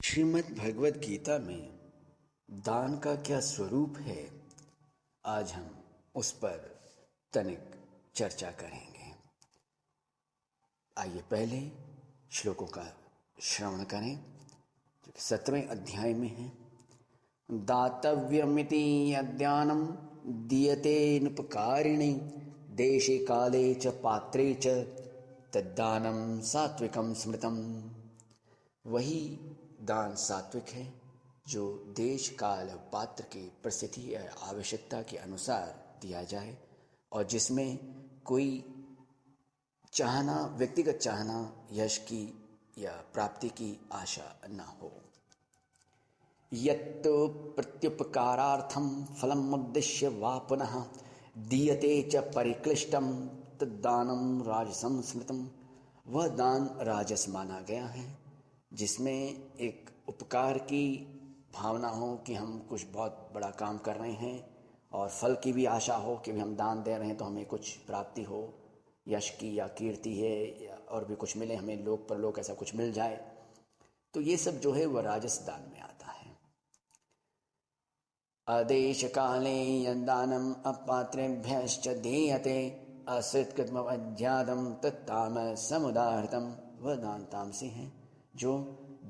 श्रीमद् भगवद गीता में दान का क्या स्वरूप है, आज हम उस पर तनिक चर्चा करेंगे। आइए पहले श्लोकों का श्रवण करें जो कि 17वें अध्याय में है। दातव्यमिति यद्दानं दीयते नुपकारिणे देशे काले च पात्रे च तद्दानं सात्विकं स्मृतम्। वही दान सात्विक है जो देश काल पात्र की परिस्थिति या आवश्यकता के अनुसार दिया जाए और जिसमें कोई चाहना, व्यक्तिगत चाहना, यश की या प्राप्ति की आशा न हो। यत्तो प्रत्युपकारार्थं फलम् उद्दिश्य वा पुनः दीयते च परिक्लिष्टं तद्दानं राजसं स्मृतम्। वह दान राजस माना गया है जिसमें एक उपकार की भावना हो कि हम कुछ बहुत बड़ा काम कर रहे हैं और फल की भी आशा हो कि भी हम दान दे रहे हैं तो हमें कुछ प्राप्ति हो, यश की या कीर्ति है या और भी कुछ मिले, हमें लोक परलोक ऐसा कुछ मिल जाए। तो ये सब जो है वह राजस दान में आता है। आदेश काले यद्दानम् अपात्रेभ्यश्च दीयते असत्कृतमवध्यादं तत्तामसमुदाहृतम्। वह दान तामसी है जो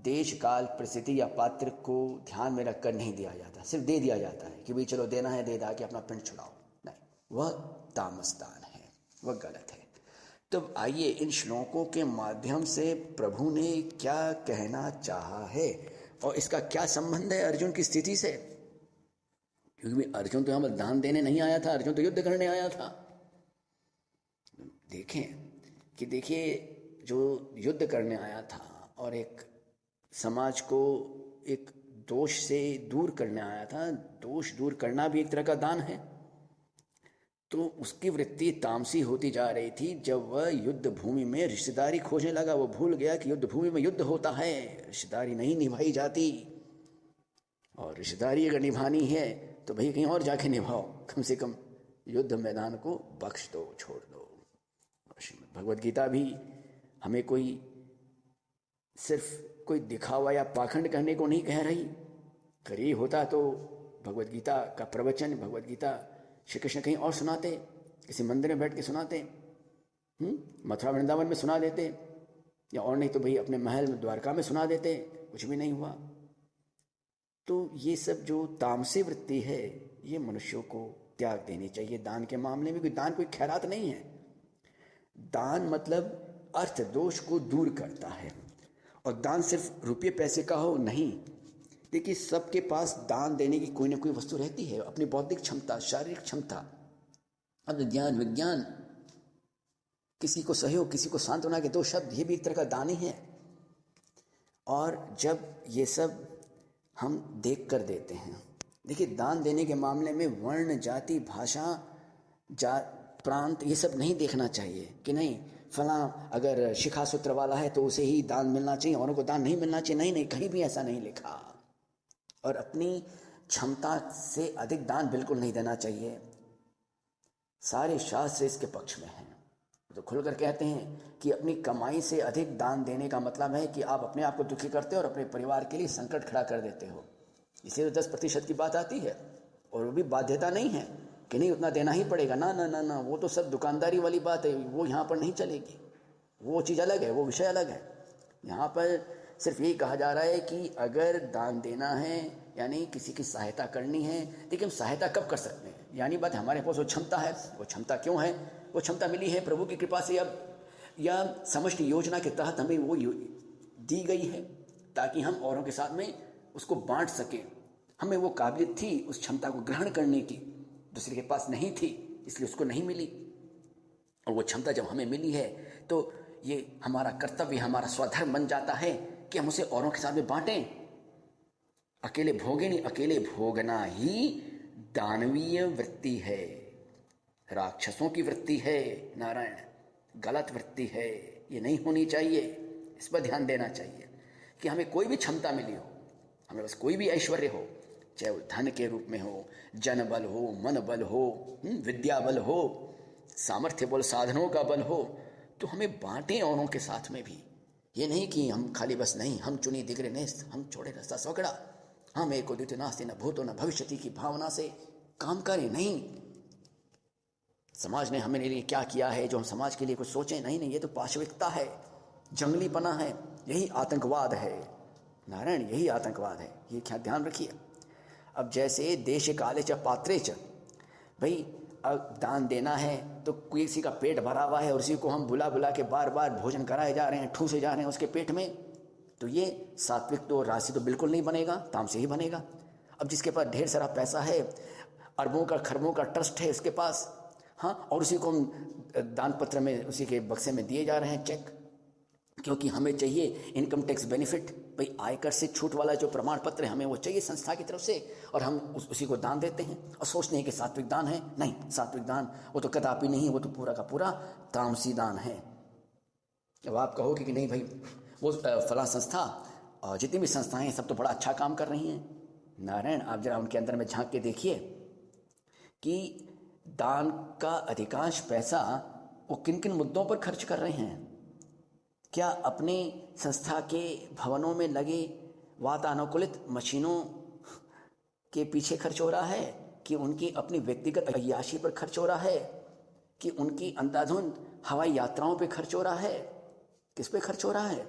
देश काल परिस्थिति या पात्र को ध्यान में रखकर नहीं दिया जाता, सिर्फ दे दिया जाता है कि भाई चलो देना है, दे दा के अपना पिंड छुड़ाओ। नहीं, वह तामस दान है, वह गलत है। तो आइए इन श्लोकों के माध्यम से प्रभु ने क्या कहना चाहा है और इसका क्या संबंध है अर्जुन की स्थिति से। क्योंकि अर्जुन तो यहाँ दान देने नहीं आया था, अर्जुन तो युद्ध करने आया था। देखें कि देखिए जो युद्ध करने आया था और एक समाज को एक दोष से दूर करने आया था, दोष दूर करना भी एक तरह का दान है। तो उसकी वृत्ति तामसी होती जा रही थी। जब वह युद्ध भूमि में रिश्तेदारी खोजने लगा, वो भूल गया कि युद्ध भूमि में युद्ध होता है, रिश्तेदारी नहीं निभाई जाती। और रिश्तेदारी अगर निभानी है तो भाई कहीं और जाके निभाओ, कम से कम युद्ध मैदान को बख्श दो, छोड़ दो। श्रीमद् भगवद गीता भी हमें कोई सिर्फ कोई दिखावा या पाखंड करने को नहीं कह रही। करी होता तो भगवद गीता का प्रवचन, भगवद गीता श्री कृष्ण कहीं और सुनाते, किसी मंदिर में बैठ के सुनाते, मथुरा वृंदावन में सुना देते, या और नहीं तो भाई अपने महल में द्वारका में सुना देते, कुछ भी नहीं हुआ। तो ये सब जो तामसी वृत्ति है ये मनुष्यों को त्याग देनी चाहिए दान के मामले में। क्योंकि दान कोई खैरात नहीं है। दान मतलब अर्थ दोष को दूर करता है। और दान सिर्फ रुपये पैसे का हो नहीं, देखिए सबके पास दान देने की कोई ना कोई वस्तु रहती है। अपनी बौद्धिक क्षमता, शारीरिक क्षमता, अब ज्ञान, विज्ञान, किसी को सहयोग, किसी को सांत्वना के दो शब्द, ये भी एक तरह का दान ही है। और जब ये सब हम देख कर देते हैं, देखिए दान देने के मामले में वर्ण, जाति, भाषा, प्रांत, ये सब नहीं देखना चाहिए कि नहीं फला अगर शिखा सूत्र वाला है तो उसे ही दान मिलना चाहिए, औरों को दान नहीं मिलना चाहिए। नहीं, कहीं भी ऐसा नहीं लिखा। और अपनी क्षमता से अधिक दान बिल्कुल नहीं देना चाहिए। सारे शास्त्र इसके पक्ष में हैं। तो खुलकर कहते हैं कि अपनी कमाई से अधिक दान देने का मतलब है कि आप अपने आप को दुखी करते हो और अपने परिवार के लिए संकट खड़ा कर देते हो। इसे तो 10% की बात आती है और वो भी बाध्यता नहीं है कि नहीं उतना देना ही पड़ेगा। ना ना ना ना, वो तो सब दुकानदारी वाली बात है, वो यहाँ पर नहीं चलेगी। वो चीज़ अलग है, वो विषय अलग है। यहाँ पर सिर्फ यही कहा जा रहा है कि अगर दान देना है यानी किसी की सहायता करनी है, लेकिन हम सहायता कब कर सकते हैं, यानी बात हमारे पास वो क्षमता है। वो क्षमता क्यों है? वो क्षमता मिली है प्रभु की कृपा से, अब या समष्टि योजना के तहत हमें वो दी गई है ताकि हम औरों के साथ में उसको बांट सकें। हमें वो काबिलियत थी उस क्षमता को ग्रहण करने की, दूसरे के पास नहीं थी, इसलिए उसको नहीं मिली। और वो क्षमता जब हमें मिली है तो ये हमारा कर्तव्य, हमारा स्वधर्म बन जाता है कि हम उसे औरों के साथ में बांटें। अकेले भोगे नहीं, अकेले भोगना ही दानवीय वृत्ति है, राक्षसों की वृत्ति है। नारायण, गलत वृत्ति है, ये नहीं होनी चाहिए। इस पर ध्यान देना चाहिए कि हमें कोई भी क्षमता मिली हो, हमें बस कोई भी ऐश्वर्य हो, चाहे वो धन के रूप में हो, जन बल हो, मन बल हो, विद्या बल हो, सामर्थ्य बल, साधनों का बल हो, तो हमें बांटें औरों के साथ में भी। ये नहीं कि हम खाली बस नहीं, हम चुनी दिगरे नेस्त, हम छोड़े रास्ता सौकड़ा, हम एको द्वितीय नास्ति न भूतो न भविष्यति की भावना से काम करें। नहीं, समाज ने हमें लिए क्या किया है जो हम समाज के लिए कुछ सोचें? नहीं नहीं, ये तो पाशविकता है, जंगलीपना है, यही आतंकवाद है नारायण, यही आतंकवाद है। ये क्या ध्यान रखिए। अब जैसे देश काले च पात्रे च, भाई अब दान देना है तो किसी का पेट भरा हुआ है और उसी को हम बुला बुला के बार बार भोजन कराए जा रहे हैं, ठूसे जा रहे हैं उसके पेट में, तो ये सात्विक तो राशि तो बिल्कुल नहीं बनेगा, तामसी ही बनेगा। अब जिसके पास ढेर सारा पैसा है, अरबों का खरबों का ट्रस्ट है उसके पास, हाँ, और उसी को हम दान पत्र में उसी के बक्से में दिए जा रहे हैं चेक, क्योंकि हमें चाहिए इनकम टैक्स बेनिफिट, भाई आयकर से छूट वाला जो प्रमाण पत्र है हमें वो चाहिए संस्था की तरफ से, और हम उसी को दान देते हैं और सोचते हैं कि सात्विक दान है। नहीं, सात्विक दान वो तो कदापि नहीं, वो तो पूरा का पूरा तामसी दान है। अब आप कहोगे कि नहीं भाई वो फला संस्था और जितनी भी संस्थाएं हैं सब तो बड़ा अच्छा काम कर रही हैं। नारायण, आप जरा उनके अंदर में झांक के देखिए कि दान का अधिकांश पैसा वो किन किन मुद्दों पर खर्च कर रहे हैं। क्या अपने संस्था के भवनों में लगे वातानुकूलित मशीनों के पीछे खर्च हो रहा है, कि उनकी अपनी व्यक्तिगत अय्याशी पर खर्च हो रहा है, कि उनकी अंधाधुंध हवाई यात्राओं पे खर्च हो रहा है? किस पे खर्च हो रहा है?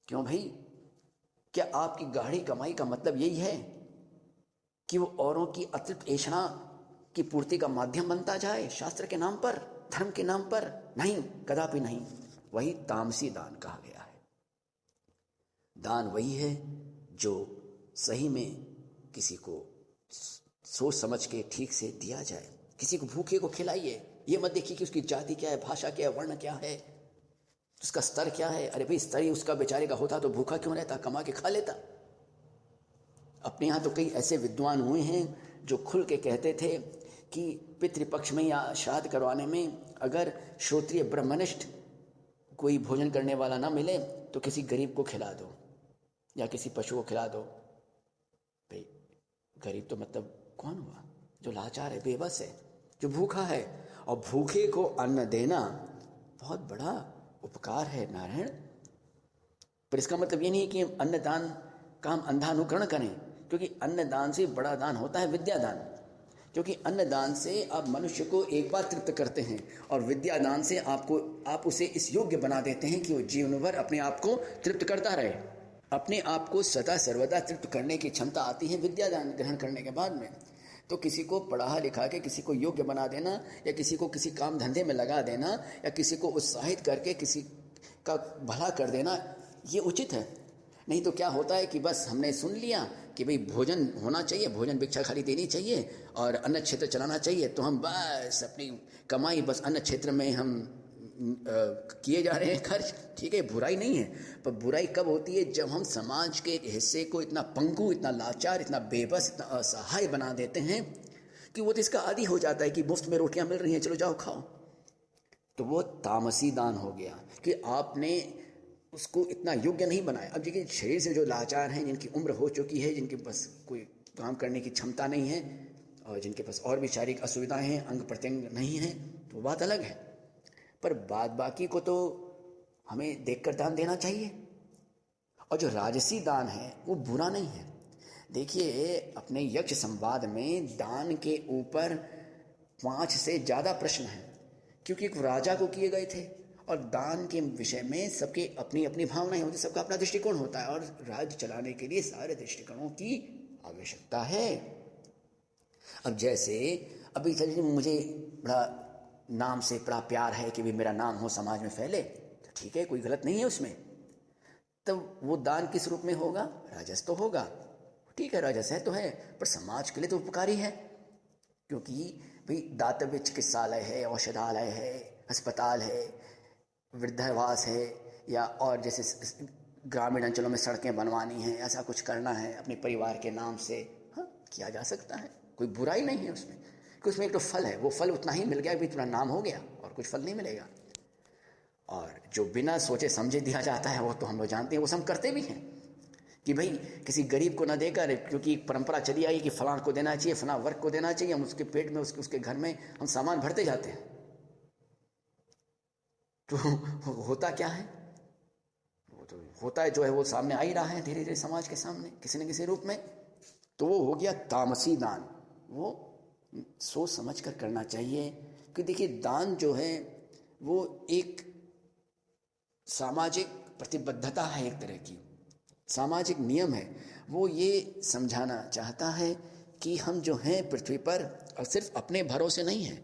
क्यों भाई? क्या आपकी गाढ़ी कमाई का मतलब यही है कि वो औरों की अतृप्त ऐषणा की पूर्ति का माध्यम बनता जाए शास्त्र के नाम पर, धर्म के नाम पर? नहीं, कदापि नहीं। वही तामसी दान कहा गया है। दान वही है जो सही में किसी को सोच समझ के ठीक से दिया जाए। किसी को भूखे को खिलाइए, ये मत देखिए कि उसकी जाति क्या है, भाषा क्या है, वर्ण क्या है, उसका स्तर क्या है। अरे भाई, स्तर ही उसका बेचारे का होता तो भूखा क्यों रहता, कमा के खा लेता। अपने यहाँ तो कई ऐसे विद्वान हुए हैं जो खुल के कहते थे कि पितृपक्ष में या श्राद्ध करवाने में अगर श्रोत्रिय ब्रह्मनिष्ठ कोई भोजन करने वाला ना मिले तो किसी गरीब को खिला दो या किसी पशु को खिला दो। भाई गरीब तो मतलब कौन हुआ? जो लाचार है, बेबस है, जो भूखा है। और भूखे को अन्न देना बहुत बड़ा उपकार है नारायण। पर इसका मतलब ये नहीं कि अन्नदान का हम अंधानुकरण करें, क्योंकि अन्नदान से बड़ा दान होता है विद्यादान। क्योंकि अन्नदान से आप मनुष्य को एक बार तृप्त करते हैं और विद्यादान से आप उसे इस योग्य बना देते हैं कि वो जीवन भर अपने आप को तृप्त करता रहे। अपने आप को सदा सर्वदा तृप्त करने की क्षमता आती है विद्यादान ग्रहण करने के बाद में। तो किसी को पढ़ा लिखा के किसी को योग्य बना देना, या किसी को किसी काम धंधे में लगा देना, या किसी को उत्साहित करके किसी का भला कर देना, ये उचित है। नहीं तो क्या होता है कि बस हमने सुन लिया कि भाई भोजन होना चाहिए, भोजन भिक्षा खाली देनी चाहिए और अन्न क्षेत्र चलाना चाहिए, तो हम बस अपनी कमाई बस अन्न क्षेत्र में हम किए जा रहे हैं खर्च। ठीक है, बुराई नहीं है, पर बुराई कब होती है? जब हम समाज के हिस्से को इतना पंगु, इतना लाचार, इतना बेबस, इतना असहाय बना देते हैं कि वो तो इसका आदी हो जाता है कि मुफ्त में रोटियां मिल रही हैं, चलो जाओ खाओ। तो वो तामसी दान हो गया कि आपने उसको इतना योग्य नहीं बनाया। अब देखिए, शरीर से जो लाचार हैं, जिनकी उम्र हो चुकी है, जिनके पास कोई काम करने की क्षमता नहीं है और जिनके पास और भी शारीरिक असुविधाएं हैं, अंग प्रत्यंग नहीं है, तो बात अलग है। पर बाद बाकी को तो हमें देखकर दान देना चाहिए। और जो राजसी दान है वो बुरा नहीं है। देखिए, अपने यक्ष संवाद में दान के ऊपर 5 से ज़्यादा प्रश्न हैं, क्योंकि एक राजा को किए गए थे और दान के विषय में सबके अपनी अपनी भावनाएं होती, सबका अपना दृष्टिकोण होता है और राज्य चलाने के लिए सारे दृष्टिकोणों की आवश्यकता है। अब जैसे अभी चलिए, मुझे बड़ा नाम से बड़ा प्यार है कि भी मेरा नाम हो, समाज में फैले, तो ठीक है, कोई गलत नहीं है उसमें। तब वो दान किस रूप में होगा? राजस तो होगा, ठीक है, राजस है तो है, पर समाज के लिए तो उपकारी है। क्योंकि भाई दातव्य चिकित्सालय है, औषधालय है, अस्पताल है, वृद्धावास है, या और जैसे ग्रामीण अंचलों में सड़कें बनवानी हैं, ऐसा कुछ करना है अपने परिवार के नाम से, हाँ, किया जा सकता है, कोई बुराई नहीं है उसमें। कि उसमें एक तो फल है, वो फल उतना ही मिल गया कि तुम्हारा नाम हो गया और कुछ फल नहीं मिलेगा। और जो बिना सोचे समझे दिया जाता है वो तो हम लोग जानते हैं, वो हम करते भी हैं कि भाई किसी गरीब को ना देकर, क्योंकि परंपरा चली आई कि फलां को देना चाहिए, फलां वर्ग को देना चाहिए, हम उसके पेट में उसके घर में हम सामान भरते जाते हैं। तो होता क्या है तो होता है जो है वो सामने आ ही रहा है धीरे धीरे समाज के सामने किसी न किसी रूप में। तो वो हो गया तामसी दान। वो सोच समझ कर करना चाहिए कि देखिए दान जो है वो एक सामाजिक प्रतिबद्धता है, एक तरह की सामाजिक नियम है। वो ये समझाना चाहता है कि हम जो हैं पृथ्वी पर और सिर्फ अपने भरोसे नहीं हैं,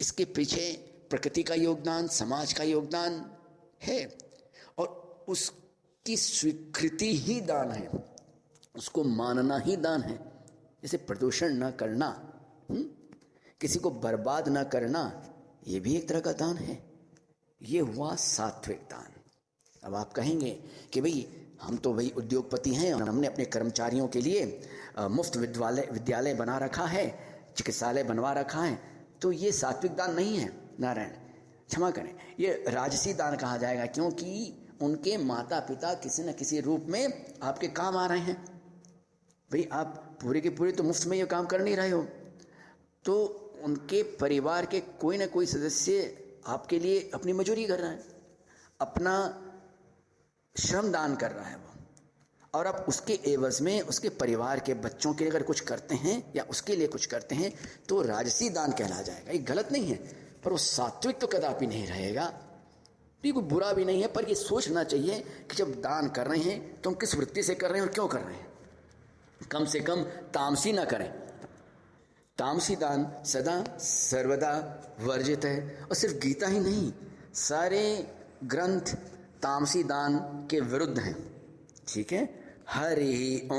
इसके पीछे प्रकृति का योगदान, समाज का योगदान है और उसकी स्वीकृति ही दान है, उसको मानना ही दान है। जैसे प्रदूषण न करना, किसी को बर्बाद न करना, ये भी एक तरह का दान है। ये हुआ सात्विक दान। अब आप कहेंगे कि भाई हम तो भाई उद्योगपति हैं और हमने अपने कर्मचारियों के लिए मुफ्त विद्यालय बना रखा है, चिकित्सालय बनवा रखा है, तो ये सात्विक दान नहीं है। नारायण क्षमा करें, ये राजसी दान कहा जाएगा, क्योंकि उनके माता पिता किसी न किसी रूप में आपके काम आ रहे हैं। भाई आप पूरे के पूरे तो मुफ्त में ये काम कर नहीं रहे हो, तो उनके परिवार के कोई ना कोई सदस्य आपके लिए अपनी मजूरी कर रहा है, अपना श्रम दान कर रहा है वो, और आप उसके एवज में उसके परिवार के बच्चों के लिए अगर कुछ करते हैं या उसके लिए कुछ करते हैं तो राजसी दान कहला जाएगा। ये गलत नहीं है, पर वो सात्विक तो कदापि नहीं रहेगा। तो ये कोई बुरा भी नहीं है, पर ये सोचना चाहिए कि जब दान कर रहे हैं तो हम किस वृत्ति से कर रहे हैं और क्यों कर रहे हैं। कम से कम तामसी ना करें। तामसी दान सदा सर्वदा वर्जित है। और सिर्फ गीता ही नहीं, सारे ग्रंथ तामसी दान के विरुद्ध हैं। ठीक है। हरि ओम।